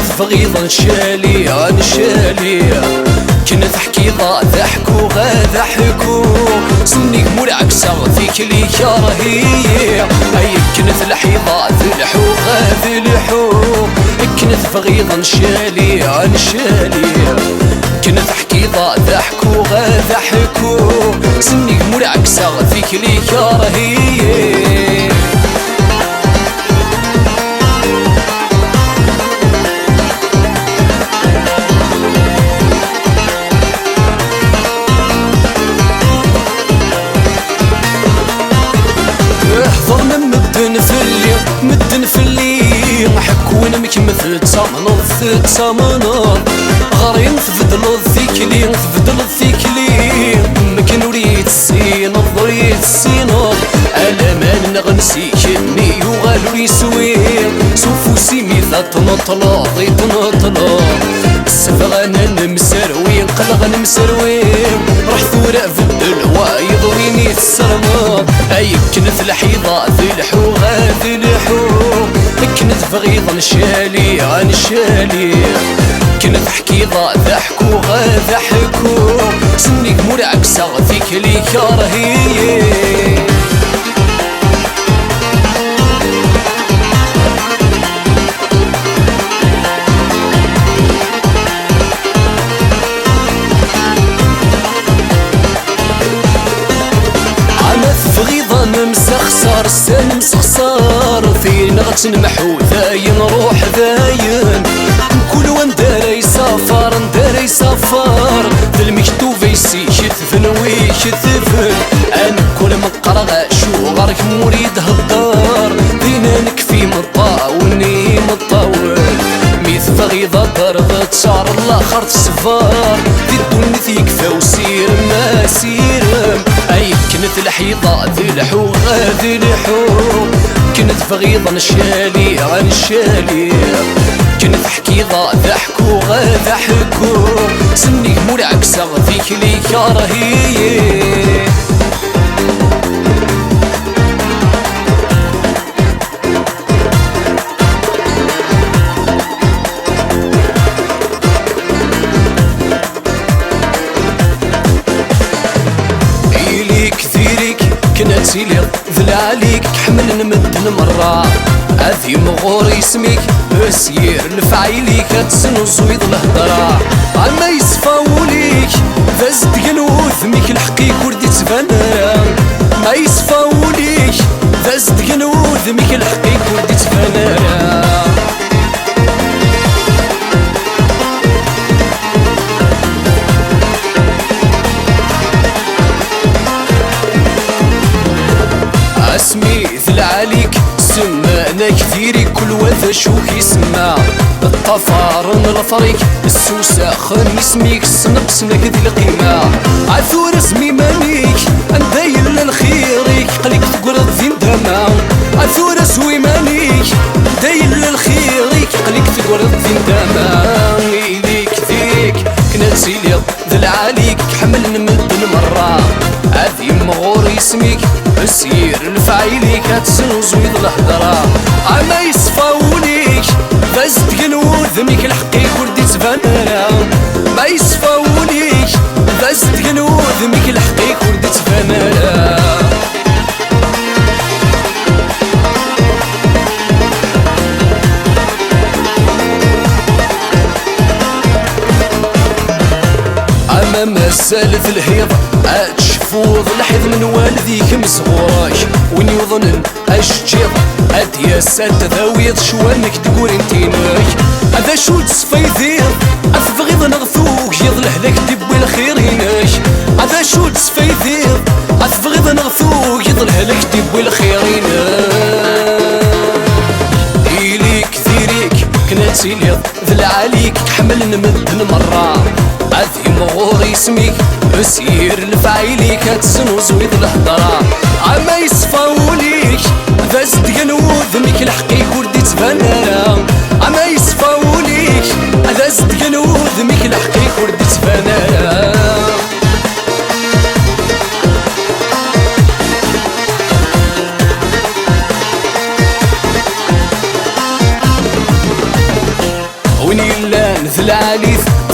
فغيض نشالي نشالي كنت حكيضة ضحكو ضحكو سني مول عكسة فيك لي كرهية أي كنت الحيضة ذلحو كنت فغيض نشالي نشالي كنت حكيضة ضحكو سني مول عكسة فيك لي كرهية حضرنا مدن في الليل حكونا مكمث تسامنض غارين تفضلوا ذيكلي مكن وريد السينض ألامان نغنسي كني يغالو يسوي سوفو سيميثا تنطلا السفغانا نمسروين قلغ نمسروين رح ثورة في الوايض ويني تسرمض أي كنت الحيضة ذلحو كنت فغيض نشالي كنت حكيضة ضحكو سني مول عكسة فيك لي كرهية فغيضة مسخسار في نغت نمحو ذاين روح ذاين كل وان داري سافر ذا المكتوب يثفن أنا كل من قرغ شو غارك مريد هالدار دينا نكفي مطاوني ميث فغيضة ضربت شعر الاخر تسفار ذي الدنيا يكفى وسير ما سيرم أي كنت الحيضة ذلحو كنت فغيضة نشالي كنت حكيضة ضحكو سني مول عكسة فيك لي كرهية كنتيلي ذل عليك حمل نمدن مرة أذي مغور يسميك بسير لفعيليك تسنوز ويض الهضرة عما يصفاوليك فازد قنوث ميك الحقيق وردي تفنى ما يصفاوليك فازد قنوث ميك الحقيق وردي تفنى اسمي ذل عليك سمانا كثيري كل وذا شوك يسمع الطفارن الفريق السوسة خن يسميك سنك ذي القيمة عثور اسمي مانيك اندايل للخيريك قليك تقرض ذي ندمع عثور اسوي مانيك دايل للخيريك قليك تقرض ذي ندمع إليك ذيك كنتيلي ذل عليك حمل نمدن مرة عذي مغور يسميك بسير الفعيليك تسنوز ويض الهضرة عما يصفاوليك فازد قنوذ ميك الحقيق وردي تفنى ما يصفاوليك فازد قنوذ ميك الحقيق وردي تفنى ما سالف الهيض اتشفوض الحيض من والديك مصغوراك وين يظنن اشجيض اديا سات ذاويض شوانك تقول انتيناك هذا شو تصفيذيض افبغيض نغثوك يض لهلك دبوي الخير هناك هذا شو تصفيذيض افبغيض نغثوك يض لهلك دبوي الخير هناك إليك ذيريك كنتيليض ذل عليك حمل نمدن مرة عذي مغور يسميك بسير الفعيليك تسنوز ويض الهضرة عما يصفاوليك فازد قنوذ ميك الحقيق وردي تفنى عما يصفاوليك فازد قنوذ ميك الحقيق وردي تفنى وين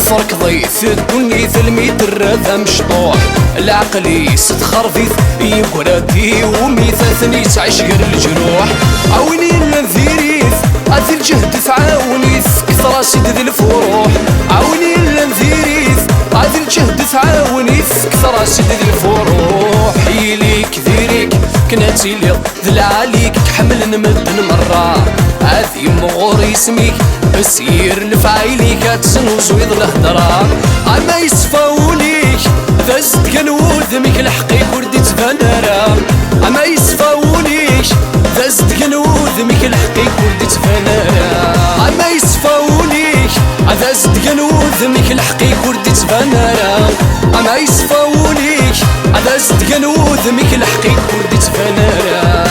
فرق ضيث الدنيا ثلميت الرذا مشطوح العقلي ست خرفيث يبردي وميثاثني تعيش غير الجروح عاوني لنذيريث هذي الجهد تعاونيث كثر سيد ذي الفروح عاوني لنذيريث هذي الجهد تعاونيث كثر سيد ذي الفروح يليك ذيريك كناتي لي ذل عليك كحمل نمدن مرة هذي مغور يسميك بسير نفعيليك تسنوز ويض الهدرة أما يصفاوليك ذا زد كنود ذميك الحقيق وردي تفنرا أما يصفاوليك ذا زد كنود ذميك الحقيق وردي تفنرا أما يصفاوليك ذا زد كنود ذميك الحقيق وردي تفنرا أما يصفاوليك ذا زد كنود ذميك الحقيق وردي تفنرا